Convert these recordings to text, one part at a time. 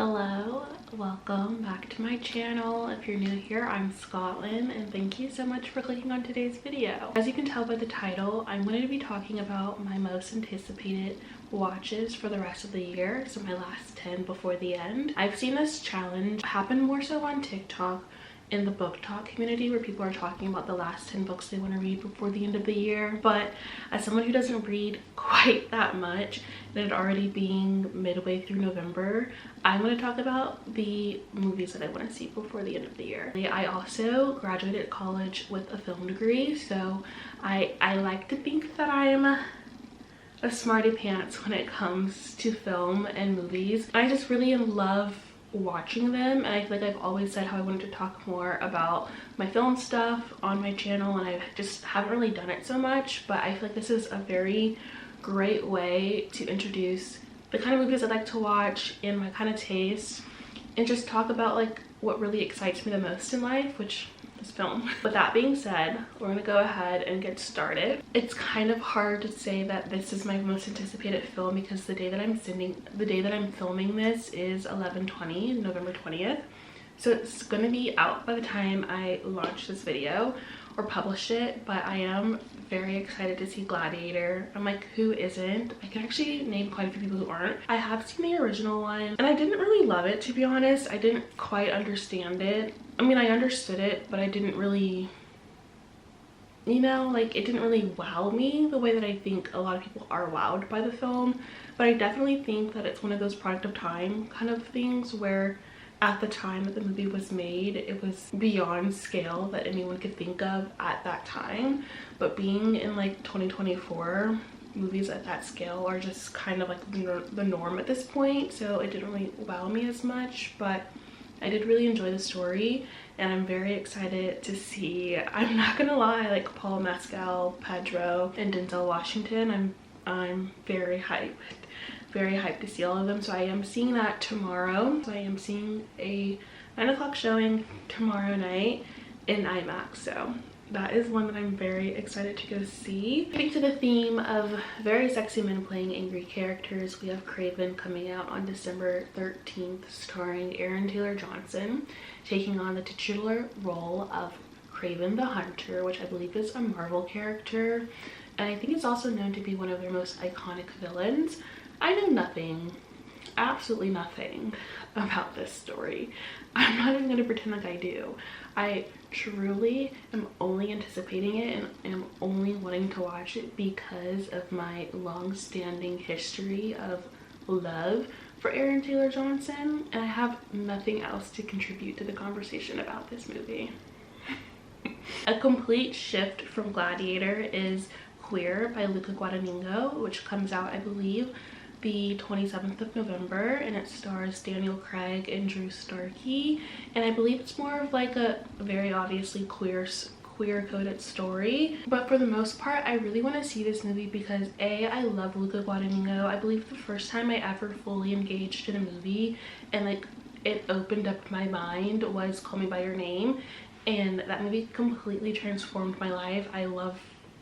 Hello, welcome back to my channel. If you're new here, I'm Scotland, and thank you so much for clicking on today's video. As you can tell by the title, I'm going to be talking about my most anticipated watches for the rest of the year, so my last 10 before the end. I've seen this challenge happen more so on TikTok in the book talk community, where people are talking about the last 10 books they want to read before the end of the year. But as someone who doesn't read quite that much, and it already being midway through November, I'm going to talk about the movies that I want to see before the end of the year. I also graduated college with a film degree, so I like to think that I'm a smarty pants when it comes to film and movies. I just really love watching them, and I feel like I've always said how I wanted to talk more about my film stuff on my channel, and I just haven't really done it so much. But I feel like this is a very great way to introduce the kind of movies I like to watch and my kind of taste, and just talk about like what really excites me the most in life, which is film. With that being said, we're gonna go ahead and get started. It's kind of hard to say that this is my most anticipated film because the day that I'm filming this is 11/20, November 20th. So it's gonna be out by the time I launch this video or publish it, but I am very excited to see Gladiator. I'm like, who isn't? I can actually name quite a few people who aren't. I have seen the original one, and I didn't really love it, to be honest. I didn't quite understand it. I mean, I understood it, but I didn't really, you know, like, it didn't really wow me the way that I think a lot of people are wowed by the film. But I definitely think that it's one of those product of time kind of things where at the time that the movie was made, it was beyond scale that anyone could think of at that time. But being in like 2024, movies at that scale are just kind of like the norm at this point, so it didn't really wow me as much. But I did really enjoy the story, and I'm very excited to see, I'm not gonna lie, like Paul Mescal, Pedro, and Denzel Washington. I'm very hyped to see all of them. So I am seeing that tomorrow. So I am seeing a 9 o'clock showing tomorrow night in IMAX, so that is one that I'm very excited to go see. Getting to the theme of very sexy men playing angry characters, we have Craven coming out on December 13th, starring Aaron Taylor Johnson, taking on the titular role of Craven the Hunter, which I believe is a Marvel character, and I think it's also known to be one of their most iconic villains. I know nothing, absolutely nothing about this story. I'm not even gonna pretend like I do. I truly am only anticipating it and am only wanting to watch it because of my long-standing history of love for Aaron Taylor Johnson, and I have nothing else to contribute to the conversation about this movie. A complete shift from Gladiator is Queer by Luca Guadagnino, which comes out, I believe, the 27th of November, and it stars Daniel Craig and Drew Starkey, and I believe it's more of like a very obviously queer coded story. But for the most part, I really want to see this movie because I love Luca Guadagnino. I believe the first time I ever fully engaged in a movie and like it opened up my mind was Call Me By Your Name, and that movie completely transformed my life. I love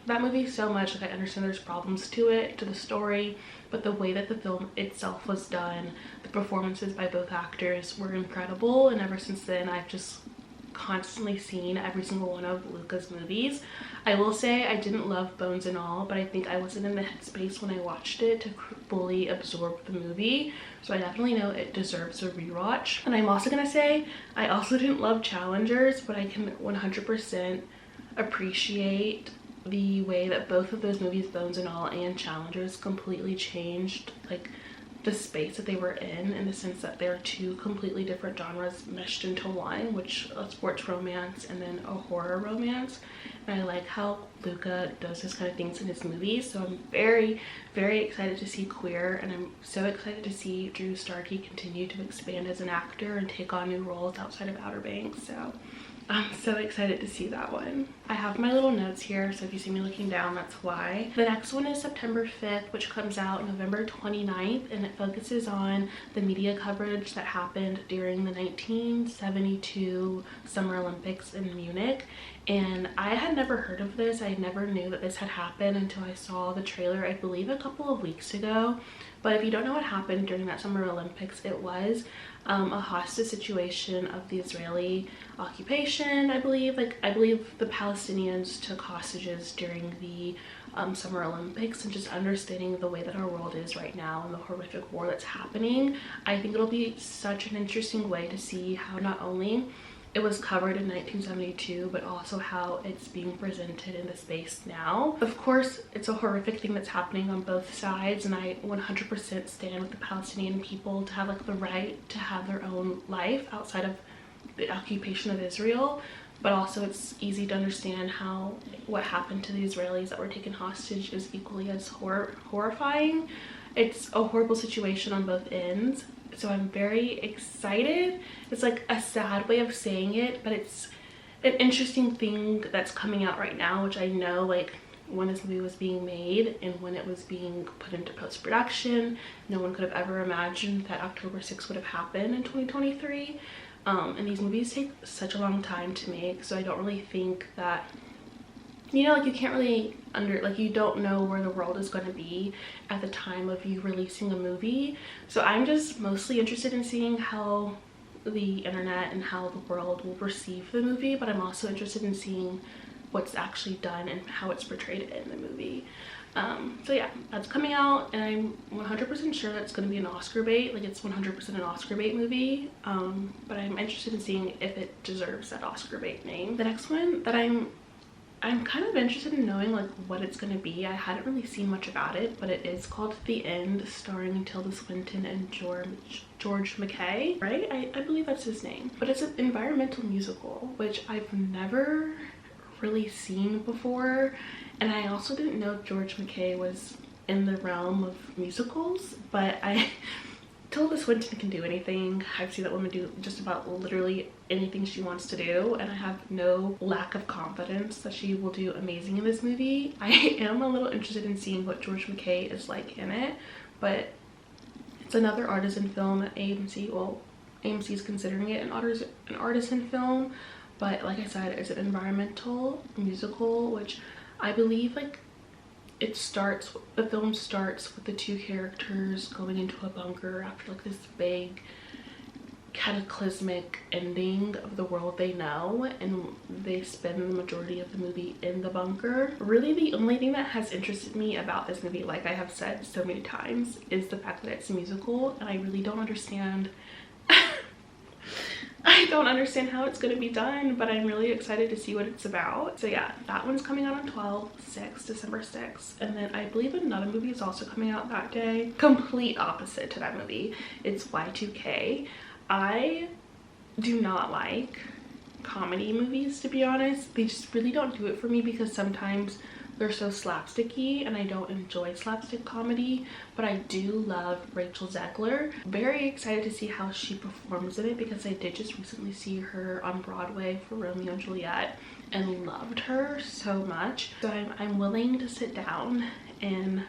that movie so much. Like, I understand there's problems to it, to the story, but the way that the film itself was done, the performances by both actors were incredible, and ever since then I've just constantly seen every single one of Luca's movies. I will say I didn't love Bones and All, but I think I wasn't in the headspace when I watched it to fully absorb the movie, so I definitely know it deserves a rewatch. And I'm also gonna say I also didn't love Challengers, but I can 100% appreciate the way that both of those movies, Bones and All and Challengers, completely changed like the space that they were in the sense that they're two completely different genres meshed into one, which a sports romance and then a horror romance. And I like how Luca does this kind of things in his movies, so I'm very excited to see Queer, and I'm so excited to see Drew Starkey continue to expand as an actor and take on new roles outside of Outer Banks. So I'm so excited to see that one. I have my little notes here, so if you see me looking down, that's why. The next one is September 5th, which comes out November 29th, and it focuses on the media coverage that happened during the 1972 Summer Olympics in Munich. And I had never heard of this. I never knew that this had happened until I saw the trailer, I believe a couple of weeks ago. But if you don't know what happened during that Summer Olympics, it was a hostage situation of the Israeli occupation, I believe. I believe the Palestinians took hostages during the Summer Olympics, and just understanding the way that our world is right now and the horrific war that's happening, I think it'll be such an interesting way to see how not only it was covered in 1972, but also how it's being presented in the space now. Of course, it's a horrific thing that's happening on both sides, and I 100% stand with the Palestinian people to have like the right to have their own life outside of the occupation of Israel. But also it's easy to understand how what happened to the Israelis that were taken hostage is equally as horrifying. It's a horrible situation on both ends. So I'm very excited. It's like a sad way of saying it, but it's an interesting thing that's coming out right now, which I know like when this movie was being made and when it was being put into post-production, no one could have ever imagined that October 6th would have happened in 2023. And these movies take such a long time to make, so I don't really think that, you know, like you can't really you don't know where the world is going to be at the time of you releasing a movie. So I'm just mostly interested in seeing how the internet and how the world will receive the movie, but I'm also interested in seeing what's actually done and how it's portrayed in the movie. So yeah, that's coming out, and I'm 100% sure that's going to be an Oscar bait. Like it's 100% an Oscar bait movie, but I'm interested in seeing if it deserves that Oscar bait name. The next one that I'm kind of interested in knowing like what it's going to be. I hadn't really seen much about it, but it is called The End, starring Tilda Swinton and George McKay, right? I believe that's his name. But it's an environmental musical, which I've never really seen before, and I also didn't know George McKay was in the realm of musicals. But Tilda Swinton can do anything. I've seen that woman do just about literally anything she wants to do, and I have no lack of confidence that she will do amazing in this movie. I am a little interested in seeing what George McKay is like in it, but it's another artisan film at AMC. Well, AMC is considering it an artisan film, but like I said, it's an environmental musical, which I believe like the film starts with the two characters going into a bunker after like this big cataclysmic ending of the world they know, and they spend the majority of the movie in the bunker. Really, the only thing that has interested me about this movie, like I have said so many times, is the fact that it's a musical, and I really don't understand I don't understand how it's going to be done, but I'm really excited to see what it's about. So yeah, that one's coming out on December 6th. And then I believe another movie is also coming out that day. Complete opposite to that movie. It's Y2K. I do not like comedy movies, to be honest. They just really don't do it for me, because sometimes they're so slapsticky and I don't enjoy slapstick comedy, but I do love Rachel Zegler. Very excited to see how she performs in it, because I did just recently see her on Broadway for Romeo and Juliet and loved her so much. So I'm willing to sit down and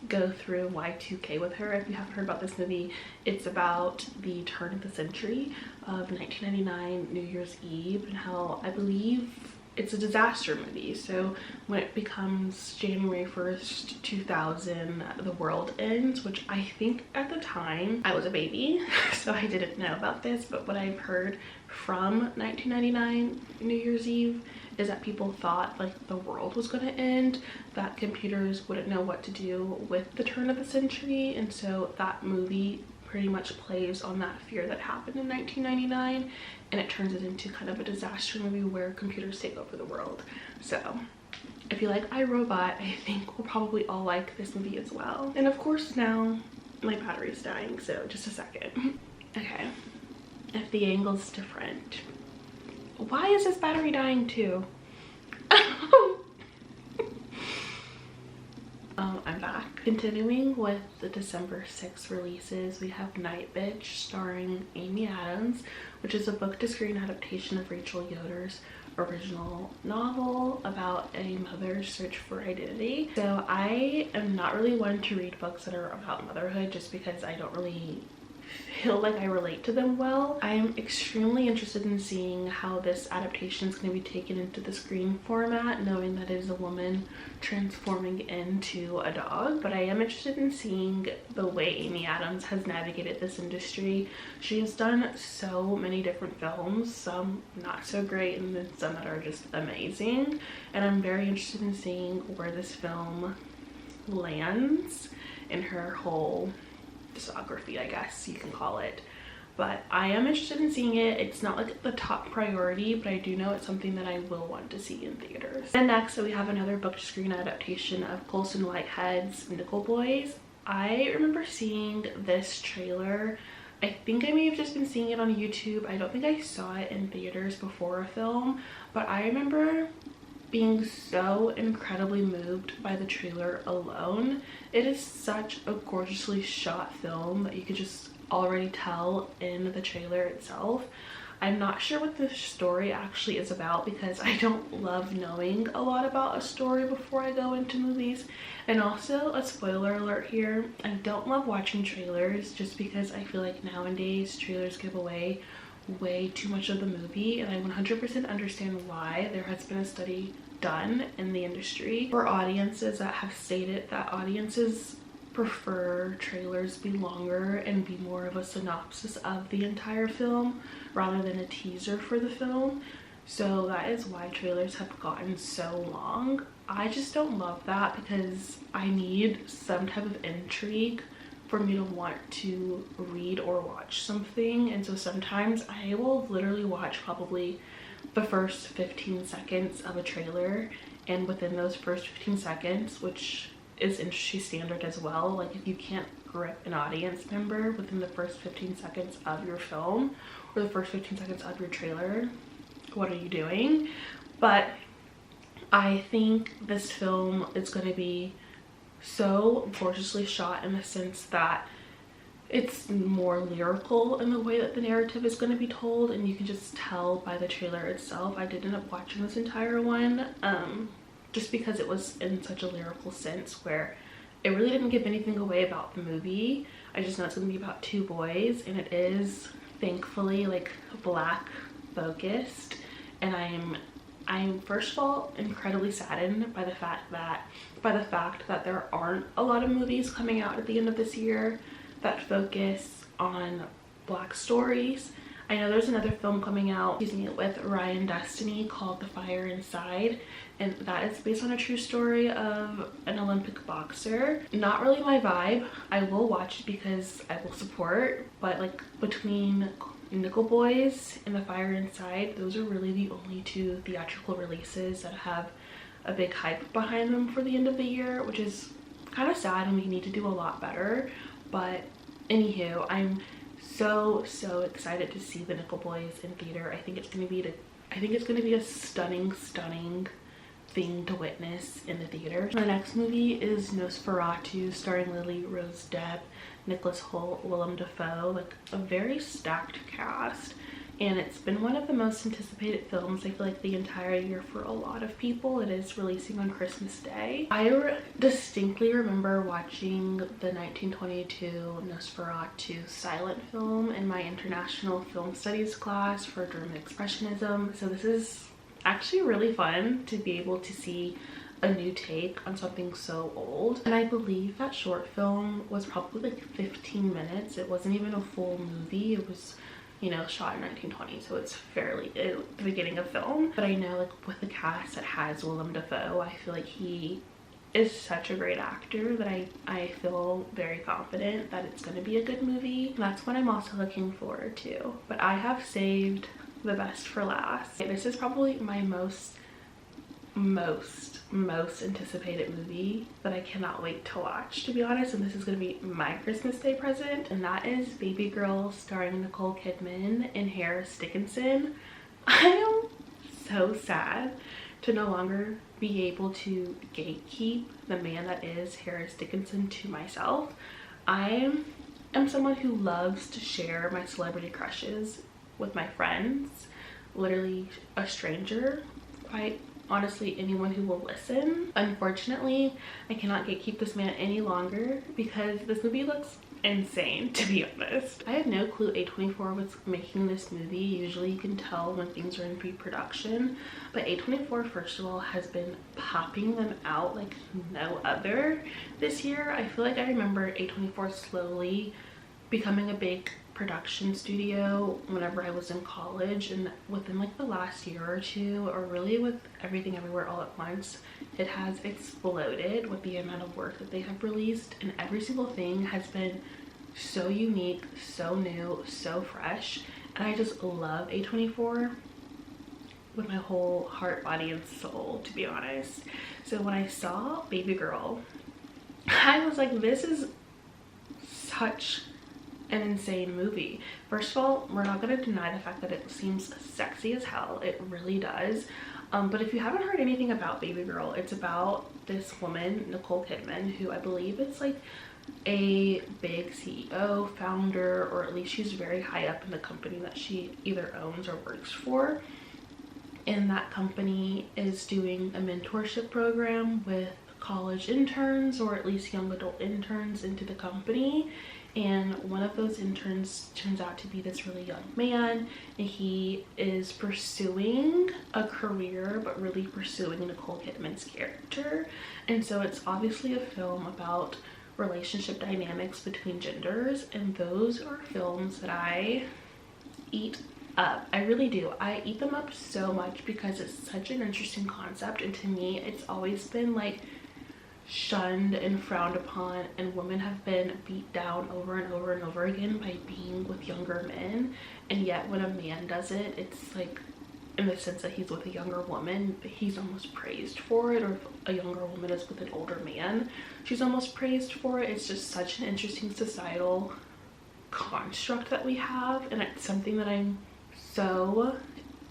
go through Y2K with her. If you haven't heard about this movie, it's about the turn of the century of 1999 New Year's Eve, and how I believe it's a disaster movie. So when it becomes January 1st, 2000, the world ends, which I think at the time I was a baby, so I didn't know about this, but what I've heard from 1999 New Year's Eve is that people thought like the world was going to end, that computers wouldn't know what to do with the turn of the century, and so that movie pretty much plays on that fear that happened in 1999, and it turns it into kind of a disaster movie where computers take over the world. So if you like iRobot, I think we'll probably all like this movie as well. And of course now my battery's dying, so just a second. Okay, if the angle's different. Why is this battery dying too? I'm back. Continuing with the December 6th releases, we have Night Bitch starring Amy Adams, which is a book-to-screen adaptation of Rachel Yoder's original novel about a mother's search for identity. So I am not really one to read books that are about motherhood, just because I don't really feel like I relate to them well. I am extremely interested in seeing how this adaptation is going to be taken into the screen format, knowing that it is a woman transforming into a dog. But I am interested in seeing the way Amy Adams has navigated this industry. She has done so many different films, some not so great and then some that are just amazing, and I'm very interested in seeing where this film lands in her whole discography, I guess you can call it. But I am interested in seeing it. It's not like the top priority, but I do know it's something that I will want to see in theaters. And next, so we have another book to screen adaptation of Colson Whitehead's Nickel Boys. I remember seeing this trailer. I think I may have just been seeing it on YouTube. I don't think I saw it in theaters before a film, but I remember being so incredibly moved by the trailer alone. It is such a gorgeously shot film that you could just already tell in the trailer itself. I'm not sure what the story actually is about because I don't love knowing a lot about a story before I go into movies. And also, a spoiler alert here, I don't love watching trailers just because I feel like nowadays trailers give away way too much of the movie, and I 100% understand why. There has been a study done in the industry for audiences that have stated that audiences prefer trailers be longer and be more of a synopsis of the entire film rather than a teaser for the film. So that is why trailers have gotten so long. I just don't love that because I need some type of intrigue for me to want to read or watch something. And so sometimes I will literally watch probably the first 15 seconds of a trailer, and within those first 15 seconds, which is industry standard as well, like if you can't grip an audience member within the first 15 seconds of your film or the first 15 seconds of your trailer, what are you doing? But I think this film is going to be so gorgeously shot in the sense that it's more lyrical in the way that the narrative is going to be told, and you can just tell by the trailer itself. I did end up watching this entire one just because it was in such a lyrical sense where it really didn't give anything away about the movie. I just know it's going to be about two boys, and it is thankfully like Black focused, and I'm first of all incredibly saddened by the fact that there aren't a lot of movies coming out at the end of this year that focus on Black stories. I know there's another film coming out, with Ryan Destiny called The Fire Inside, and that is based on a true story of an Olympic boxer. Not really my vibe. I will watch it because I will support, but like between Nickel Boys and The Fire Inside, those are really the only two theatrical releases that have a big hype behind them for the end of the year, which is kind of sad, and we need to do a lot better. But anywho, I'm so excited to see the Nickel Boys in theater. I think it's gonna be a stunning thing to witness in the theater. The next movie is Nosferatu, starring Lily Rose Depp, Nicholas Hoult, Willem Dafoe, like a very stacked cast. And it's been one of the most anticipated films, I feel like, the entire year for a lot of people. It is releasing on Christmas Day. I distinctly remember watching the 1922 Nosferatu silent film in my international film studies class for German Expressionism. So this is actually really fun to be able to see a new take on something so old. And I believe that short film was probably like 15 minutes. It wasn't even a full movie. It was, you know, shot in 1920, so it's fairly at the beginning of film. But I know, like, with the cast that has Willem Dafoe, I feel like he is such a great actor that I feel very confident that it's going to be a good movie. That's what I'm also looking forward to. But I have saved the best for last. This is probably my most anticipated movie that I cannot wait to watch, to be honest, and this is going to be my Christmas Day present, and that is Baby Girl, starring Nicole Kidman and Harris Dickinson. I am so sad to no longer be able to gatekeep the man that is Harris Dickinson to myself. I am someone who loves to share my celebrity crushes with my friends, literally a stranger, quite honestly anyone who will listen. Unfortunately, I cannot gatekeep this man any longer because this movie looks insane, to be honest. I had no clue A24 was making this movie. Usually you can tell when things are in pre-production, but A24, first of all, has been popping them out like no other this year. I feel like I remember A24 slowly becoming a big production studio whenever I was in college, and within like the last year or two, or really with Everything Everywhere All at Once, it has exploded with the amount of work that they have released, and every single thing has been so unique, so new, so fresh, and I just love A24 with my whole heart, body, and soul, to be honest. So when I saw Baby Girl, I was like, this is such an insane movie. First of all, we're not going to deny the fact that it seems sexy as hell. It really does. But if you haven't heard anything about Baby Girl, it's about this woman, Nicole Kidman, who I believe is like a big CEO, founder, or at least she's very high up in the company that she either owns or works for. And that company is doing a mentorship program with college interns, or at least young adult interns, into the company. And one of those interns turns out to be this really young man, and he is pursuing a career, but really pursuing Nicole Kidman's character. And so it's obviously a film about relationship dynamics between genders, and those are films that I eat up. I really do. I eat them up so much because it's such an interesting concept, and to me it's always been like shunned and frowned upon, and women have been beat down over and over and over again by being with younger men. And yet when a man does it, it's like, in the sense that he's with a younger woman, he's almost praised for it, or if a younger woman is with an older man, she's almost praised for it. It's just such an interesting societal construct that we have, and it's something that I'm so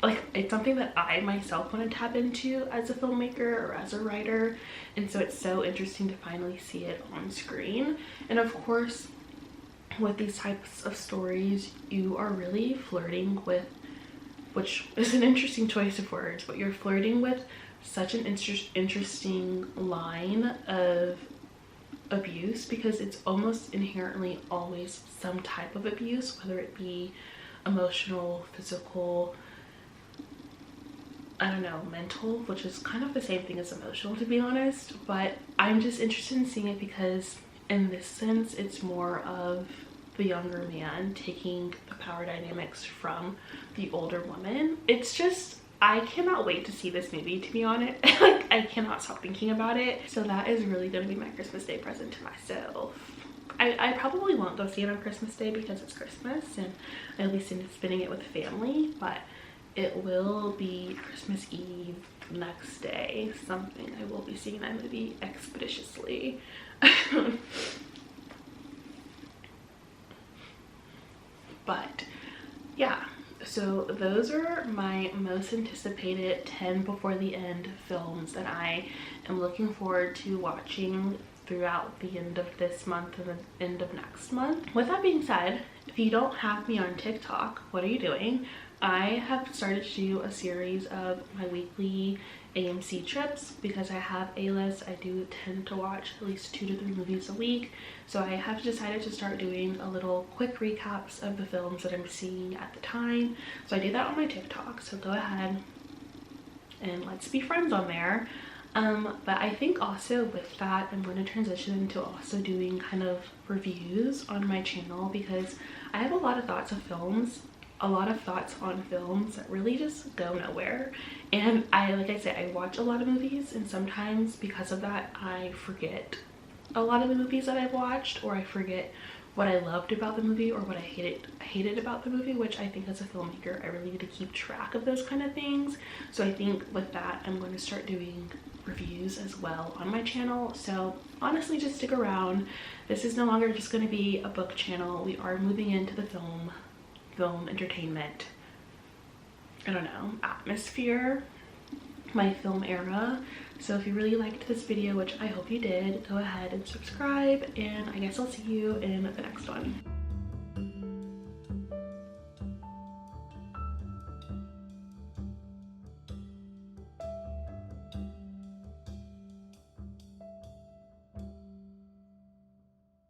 like, it's something that I myself want to tap into as a filmmaker or as a writer. And so it's so interesting to finally see it on screen. And of course, with these types of stories, you are really flirting with, which is an interesting choice of words, but you're flirting with such an interesting line of abuse, because it's almost inherently always some type of abuse, whether it be emotional, physical, I don't know, mental, which is kind of the same thing as emotional, to be honest. But I'm just interested in seeing it because in this sense it's more of the younger man taking the power dynamics from the older woman. It's just, I cannot wait to see this movie, to be honest. Like, I cannot stop thinking about it. So that is really going to be my Christmas Day present to myself. I probably won't go see it on Christmas Day because it's Christmas and I'll be spending it with family, but it will be Christmas Eve, next day, something I will be seeing that movie expeditiously. But yeah, so those are my most anticipated 10 before the end films that I am looking forward to watching throughout the end of this month and the end of next month. With that being said, if you don't have me on TikTok, what are you doing? I have started to do a series of my weekly AMC trips because I have a list. I do tend to watch at least 2 to 3 movies a week, so I have decided to start doing a little quick recaps of the films that I'm seeing at the time. So I do that on my TikTok, so go ahead and let's be friends on there. But I think also with that, I'm going to transition into also doing kind of reviews on my channel, because I have a lot of thoughts on films that really just go nowhere. And like I said, I watch a lot of movies, and sometimes because of that I forget a lot of the movies that I've watched, or I forget what I loved about the movie or what I hated about the movie, which I think as a filmmaker I really need to keep track of those kind of things. So I think with that I'm going to start doing reviews as well on my channel. So honestly, just stick around. This is no longer just going to be a book channel. We are moving into the film entertainment, I don't know, atmosphere, my film era. So if you really liked this video, which I hope you did, go ahead and subscribe, and I guess I'll see you in the next one.